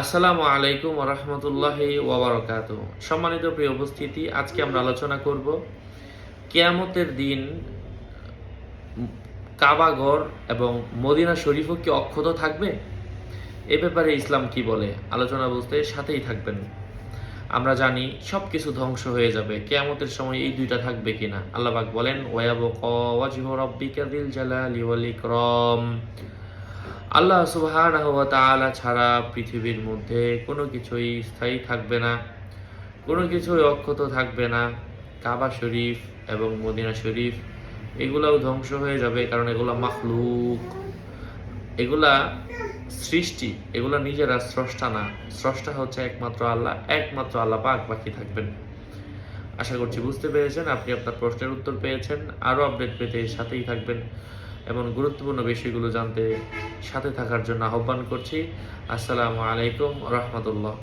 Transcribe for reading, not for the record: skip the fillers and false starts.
আসসালামু আলাইকুম ওয়া রাহমাতুল্লাহি ওয়া বারাকাতুহু। সম্মানিত প্রিয় উপস্থিতি, আজকে আমরা আলোচনা করব কিয়ামতের দিন কাবা ঘর এবং মদিনা শরীফও কি অক্ষত থাকবে? এ ব্যাপারে ইসলাম কি বলে? আলোচনা বুঝতে সাথেই থাকবেন। আমরা জানি সবকিছু ধ্বংস হয়ে যাবে, কিয়ামতের সময় এই দুইটা থাকবে কিনা। আল্লাহ পাক বলেন ওয়ায়াবকা ওয়াজহু রাব্বিকা যিল জালালি ওয়াল ইকরাম। আল্লাহ সুবহানাহু ওয়া তাআলা ছাড়া পৃথিবীর মধ্যে কোনো কিছুই স্থায়ী থাকবে না, কোনো কিছুই অক্ষত থাকবে না। কাবা শরীফ এবং মদিনা শরীফ এগুলাও ধ্বংস হয়ে যাবে, কারণ এগুলা মাখলুক, এগুলা সৃষ্টি, এগুলা নিজেরা স্রষ্টা না। স্রষ্টা হচ্ছে একমাত্র আল্লাহ, একমাত্র আল্লাহ পাক বাকি থাকবেন। আশা করছি বুঝতে পেরেছেন, আপনি আপনার প্রশ্নের উত্তর পেয়েছেন। আরও আপডেট পেতে সাথেই থাকবেন, এমন গুরুত্বপূর্ণ বিষয়গুলো জানতে সাথে থাকার জন্য আহ্বান করছি। আসসালামু আলাইকুম রহমতুল্লাহ।